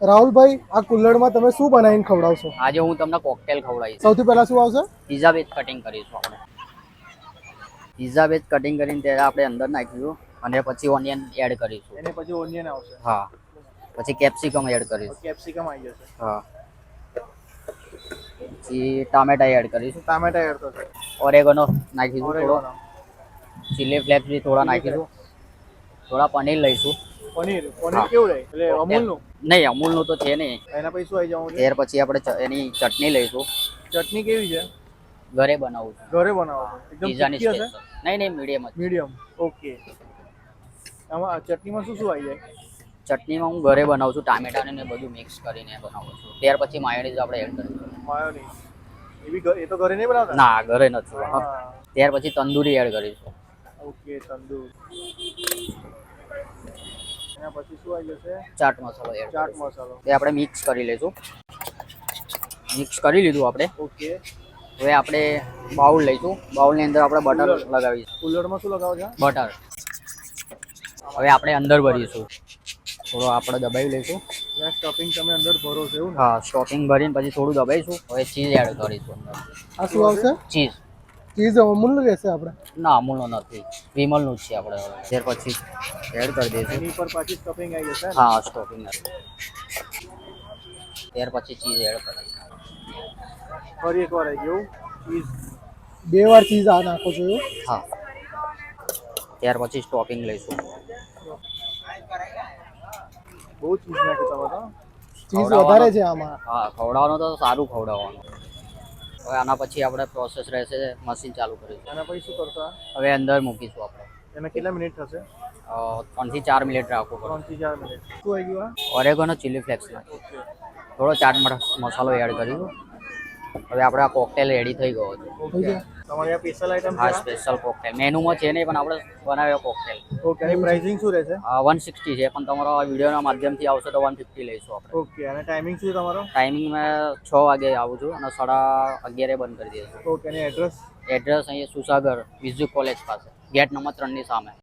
રાહુલભાઈ, આ કુલ્લડમાં તમે શું બનાવીને ખવડાવશો? આજે હું તમને કોકટેલ ખવડાવીશ. સૌથી પહેલા શું આવશે? પિઝા બેઝ કટિંગ કરીશું આપણે. પિઝા બેઝ કટિંગ કરીને ત્યારે આપણે અંદર નાખીશું અને પછી ઓનિયન એડ કરીશું. એને પછી ઓનિયન આવશે. હા, પછી કેપ્સિકમ એડ કરીશું. કેપ્સિકમ આવી જશે. હા, પછી ટામેટા એડ કરીશું. ટામેટા એડ થશે. ઓરેગનો નાખીશું થોડો. ચીલી ફ્લેક્સ બી થોડા નાખીશું. થોડા પનીર લઈશું. પનીર કેવું રહે? એટલે અમૂલનું? નહીં, અમૂલનું તો છે નહીં. એના પછી શું આવી જવાનું? ત્યાર પછી આપણે એની ચટણી લઈશું. ચટણી કેવી છે? ઘરે બનાવું છું. ઘરે બનાવો છો? એકદમ પિઝાની તીખી હશે? નહીં, મીડિયમ જ. મીડિયમ. ઓકે. આમાં ચટણીમાં શું શું આવી જાય? ચટણીમાં હું ઘરે બનાવું છું. ટામેટાને ને બધું મિક્સ કરીને બનાવું છું. ત્યાર પછી માયોનીઝ આપણે એડ કરીશું. માયોનીઝ એ તો ઘરે નહીં બનાવતા? ના, ઘરે નથી. ત્યાર પછી તંદૂરી એડ કરીશું. ઓકે, તંદૂર. એના પછી શું આવી જશે? ચાટ મસાલો એડ. ચાટ મસાલો. એ આપણે મિક્સ કરી લઈશું. મિક્સ કરી લીધું આપણે. ઓકે. હવે આપણે બાઉલ લઈશું. બાઉલની અંદર આપણે બટર લગાવીશું. કુલરમાં શું લગાવો છો? બટર. હવે આપણે અંદર ભરીશું. થોડો આપણે દબાવી લઈશું. સ્ટફિંગ તમે અંદર ભરો છો એવું? હા, સ્ટફિંગ ભરીને પછી થોડું દબાવીશું. હવે ચીઝ એડ કરીશું અંદર. આ શું આવશે? ચીઝ. ચીઝ અમૂલનું રહેશે આપણે? ના, અમૂલનો નથી, વિમલનું જ છે આપણે. ત્યાર પછી એડ કરી દઈશું. એની પર પાછી સ્ટફિંગ આવી જશે? હા, સ્ટફિંગ. ત્યાર પછી ચીઝ એડ કરીશું. ફરી એકવાર આવી ગયું ચીઝ. બે વાર ચીઝ આ નાખો છો એવું? હા. ત્યાર પછી સ્ટફિંગ લઈશું. બહુ ચીઝ નાખો તમે તો. ચીઝ વધારે છે આમાં. હા, ખવડાવવાનું તો સારું ખવડાવવાનું. હવે આના પછી આપણે પ્રોસેસ રહેશે, મશીન ચાલુ કરીશું. આના પછી શું કરશો? હવે અંદર મૂકીશું આપણે. એના કેટલા મિનિટ થશે? 3 થી 4 મિનિટ રાખવું પડે. 3 થી 4 મિનિટ. શું આવી ગયું? ઓરેગોનો ચીલી ફ્લેક્સ નાખીશું. થોડો ચાટ મસાલો એડ કરીશું. હવે આપણે આ કોકટેલ રેડી થઈ ગયો છે. તમારી આ સ્પેશિયલ આઈટમ છે? હા, સ્પેશિયલ કોકટેલ. મેનુમાં છે નહીં, પણ આપણે બનાવ્યો કોકટેલ. ઓકે. એની પ્રાઇસિંગ શું રહેશે? 160 છે, પણ તમારો વિડીયોના માધ્યમથી આવશે તો 150 લઈશું આપણે. ઓકે. અને ટાઈમિંગ શું તમારો? ટાઈમિંગ મેં 6 વાગે આવું છું અને 11:30 બંધ કરી દઈશું. ઓકે. એની એડ્રેસ? એડ્રેસ અહીંયા સુસાગર વિઝુ કોલેજ પાસે, ગેટ નંબર 3 ની સામે.